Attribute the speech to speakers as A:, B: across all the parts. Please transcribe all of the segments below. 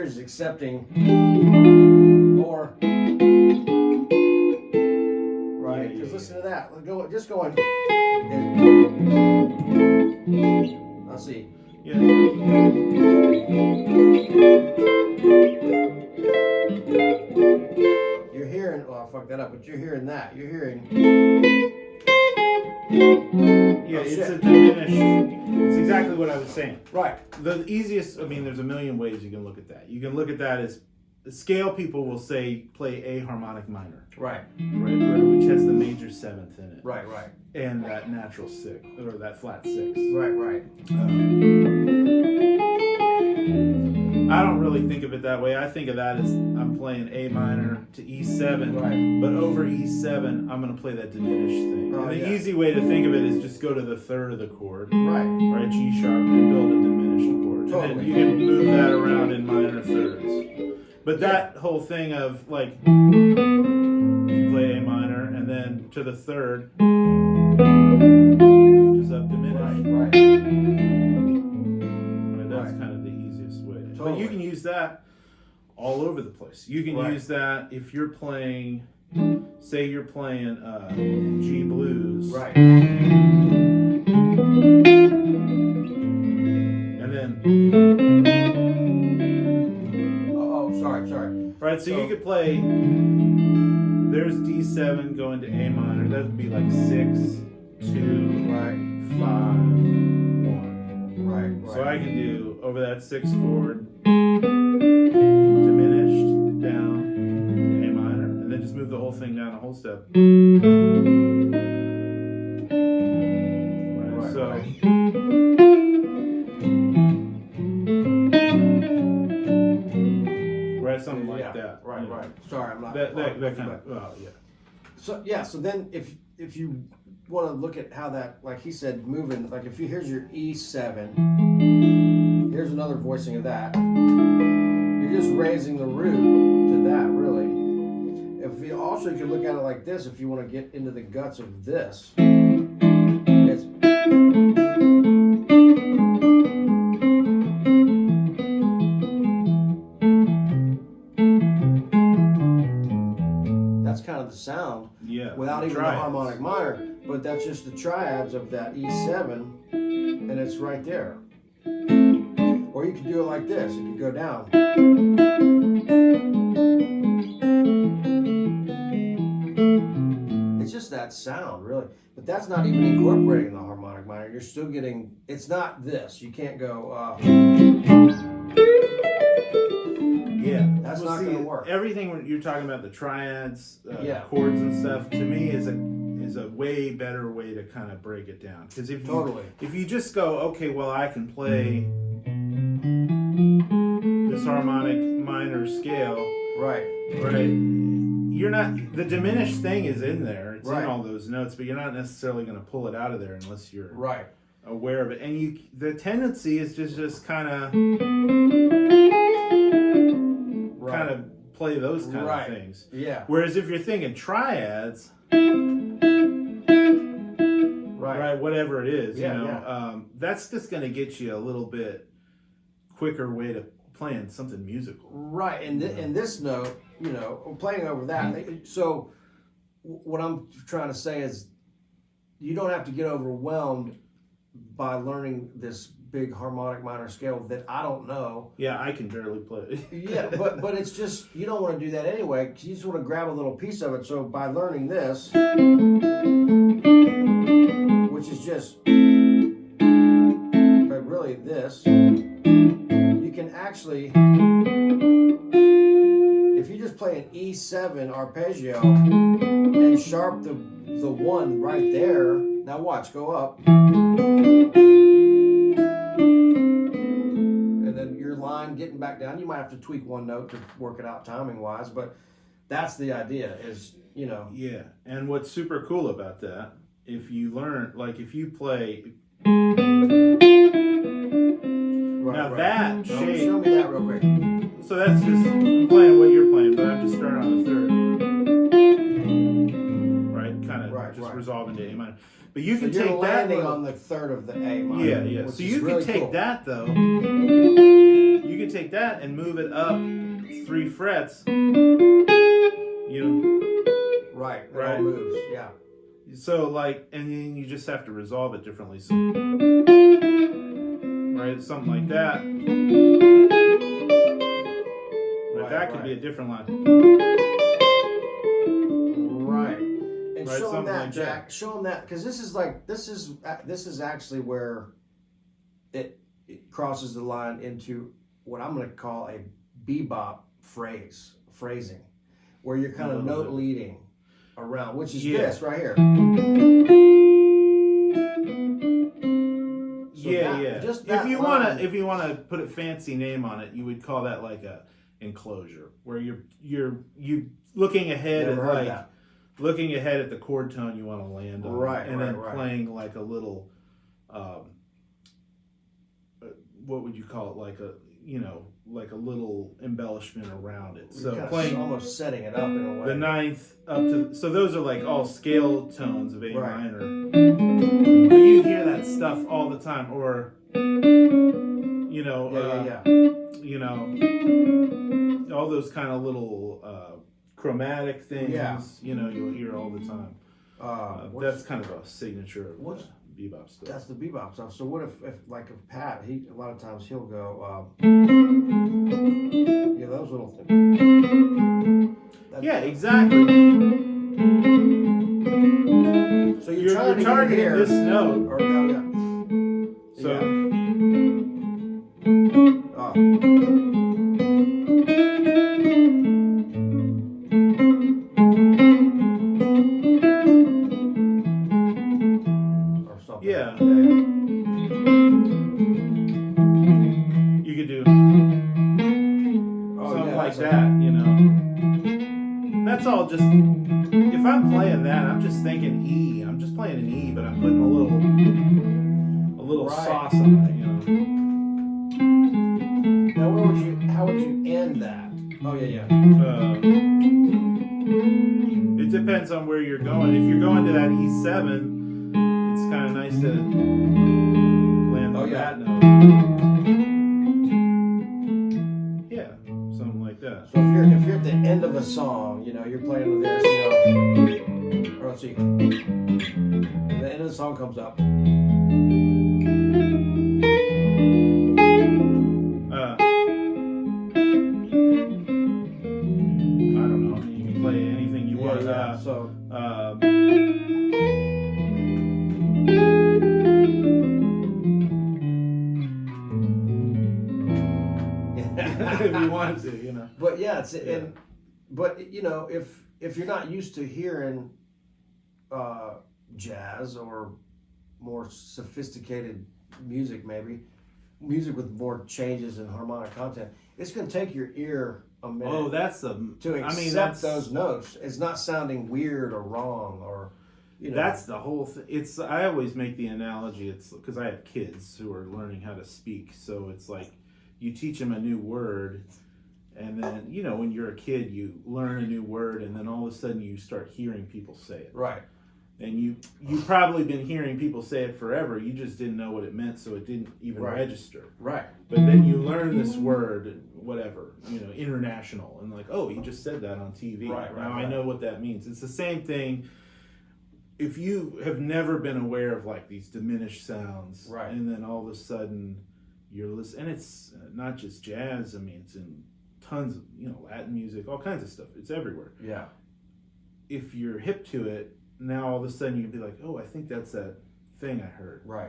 A: is accepting more. Right? Because listen to that. Just going. Let's see.
B: Yeah.
A: You're hearing, oh, I fucked that up, but you're hearing that. You're hearing.
B: Yeah, it's a diminished. It's exactly what I was saying.
A: Right.
B: The easiest, I mean, there's a million ways you can look at that. You can look at that as the scale people will say play A harmonic minor.
A: Right.
B: Right, which has the major seventh in it.
A: Right, right.
B: And that natural six, or that flat six.
A: Right, right.
B: I don't really think of it that way. I think of that as I'm playing A minor to E7,
A: right.
B: But over E7, I'm going to play that diminished thing.
A: Oh,
B: and the
A: yeah.
B: easy way to think of it is just go to the third of the chord,
A: right,
B: G sharp, and build a diminished chord.
A: Totally.
B: And then you can move that around in minor thirds. But that whole thing of like, you play A minor and then to the third, just up diminished.
A: Right.
B: That's kind of the easiest way.
A: Totally.
B: But you can use that all over the place. You can use that if you're playing, say you're playing G blues.
A: Right.
B: And then.
A: Oh, sorry.
B: Right, so you could play. There's D7 going to A minor. That would be like 6, 2,
A: right,
B: 5, 1.
A: Right.
B: So I can do over that 6 chord, diminished down to A minor, and then just move the whole thing down a whole step. Right, so.
A: Right.
B: Right, something like that.
A: Right, right. Sorry, I'm not.
B: That kind of. Well, yeah.
A: So then if you want to look at how that, like he said, moving, like if you, here's your E7, here's another voicing of that. You're just raising the root to that, really. If you also, you can look at it like this, if you want to get into the guts of this. It's kind of the sound, without even the harmonic minor, but that's just the triads of that E7, and it's right there. Or you could do it like this. You could go down. It's just that sound, really. But that's not even incorporating the harmonic minor. You're still getting, it's not this. You can't go,
B: yeah,
A: that's not going to work.
B: Everything you're talking about, the triads, chords and stuff, to me is a way better way to kind of break it down. Because if you just go, okay, well, I can play this harmonic minor scale, right? You're not, the diminished thing is in there. It's in all those notes, but you're not necessarily going to pull it out of there unless you're aware of it. And the tendency is just kind of play those kind of things. Yeah. Whereas if you're thinking triads, whatever it is, that's just going to get you a little bit quicker way to playing something musical. Right. And
A: this note, playing over that. So what I'm trying to say is you don't have to get overwhelmed by learning this big harmonic minor scale that I don't know.
B: Yeah, I can barely play it.
A: Yeah, but it's just, you don't want to do that anyway, because you just want to grab a little piece of it. So by learning this, which is just, but really this, you can actually, if you just play an E7 arpeggio and sharp the 1 right there, now watch, go up. Line getting back down, you might have to tweak one note to work it out timing wise, but that's the idea, is
B: yeah. And what's super cool about that, if you learn, like if you play that shape,
A: show me that real quick.
B: So that's just playing what you're playing, but I'm just starting on the third, kind of resolving to A minor. But you can take that
A: on the third of the A minor.
B: Yeah. So you can take that though. You can take that and move it up 3 frets.
A: Right. It all moves. Yeah.
B: So like, and then you just have to resolve it differently. So, right, something like that. Right, that could be a different line.
A: Right. And
B: right,
A: show them that,
B: like
A: Jack. Show them that, because this is actually where it crosses the line into what I'm going to call a bebop phrasing, where you're kind of note leading around, which is this right here. So Just that
B: if you want to put a fancy name on it, you would call that like a enclosure, where you're looking ahead looking ahead at the chord tone you want to land on, and then playing like a little, what would you call it, like a little embellishment around it. So playing
A: almost setting it up in a way.
B: The 9th up to, so those are like all scale tones of A minor. But you hear that stuff all the time, or all those kind of little chromatic things. You'll hear all the time. That's kind of a signature of bebop stuff.
A: That's the bebop stuff. So what if Pat, a lot of times he'll go, those little things.
B: Exactly.
A: So you're targeting
B: this note. You could do something like that, That's all just, if I'm playing that, I'm just thinking E. I'm just playing an E, but I'm putting a little sauce on it,
A: Now how would you end that?
B: It depends on where you're going. If you're going to that E7, it's kind of nice to land on that note. Yeah, something like that.
A: So if you're at the end of a song, you're playing with this, or let's see, the end of the song comes up.
B: I don't know. You can play anything you want. If you wanted to,
A: But if you're not used to hearing jazz or more sophisticated music, maybe music with more changes in harmonic content, it's going to take your ear a minute. To accept those notes. It's not sounding weird or wrong or.
B: That's the whole thing. I always make the analogy. It's because I have kids who are learning how to speak, so it's like you teach them a new word, and then when you're a kid, you learn a new word, and then all of a sudden you start hearing people say it.
A: Right.
B: And you've probably been hearing people say it forever. You just didn't know what it meant, so it didn't even register.
A: Right.
B: But then you learn this word, whatever, international, and like, oh, he just said that on TV. Now I know what that means. It's the same thing. If you have never been aware of like these diminished sounds, and then all of a sudden you're listening, and it's not just jazz. I mean, it's in tons of Latin music, all kinds of stuff. It's everywhere.
A: Yeah.
B: If you're hip to it, now all of a sudden you can be like, oh, I think that's that thing I heard.
A: Right.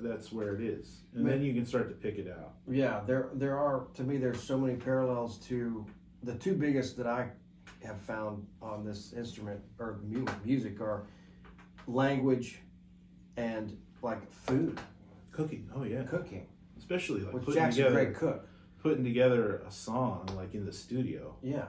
B: That's where it is, and then you can start to pick it out.
A: Yeah, there are, to me, there's so many parallels to the two biggest that I have found on this instrument or music are language and like food.
B: Cooking. Oh yeah.
A: Cooking.
B: Especially like
A: Jack's a great cook.
B: Putting together a song like in the studio.
A: Yeah.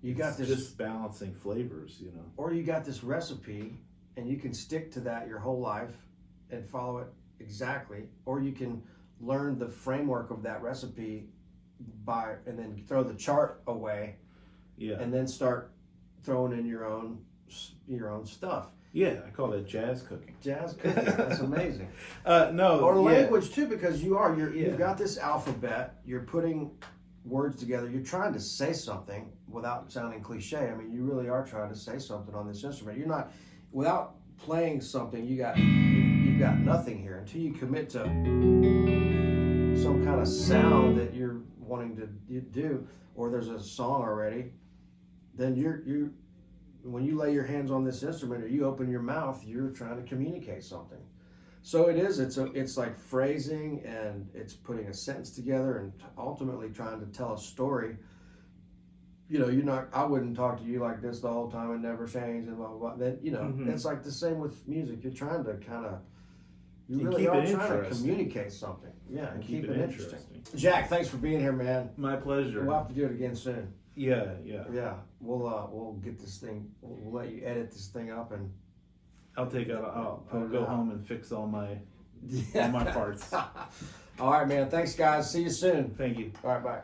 A: You got this,
B: just balancing flavors,
A: Or you got this recipe and you can stick to that your whole life and follow it exactly, or you can learn the framework of that recipe and then throw the chart away.
B: Yeah.
A: And then start throwing in your own stuff.
B: Yeah, I call that jazz cooking.
A: Jazz cooking. That's amazing.
B: No,
A: or language too, because you've got this alphabet. You're putting words together. You're trying to say something without sounding cliche. I mean, you really are trying to say something on this instrument. You're not without playing something. You've got nothing here until you commit to some kind of sound that you're wanting to do, or there's a song already. Then you when you lay your hands on this instrument or you open your mouth, you're trying to communicate something. So it's like phrasing, and it's putting a sentence together and ultimately trying to tell a story. You know, I wouldn't talk to you like this the whole time and never change and blah, blah, blah. Then, it's like the same with music. You're trying to you really are trying to communicate something. Yeah, and keep it interesting. Jack, thanks for being here, man.
B: My pleasure.
A: We'll have to do it again soon.
B: Yeah.
A: We'll get this thing. We'll let you edit this thing up, and
B: I'll go home and fix all my parts.
A: All right, man. Thanks, guys. See you soon.
B: Thank you.
A: All right, bye.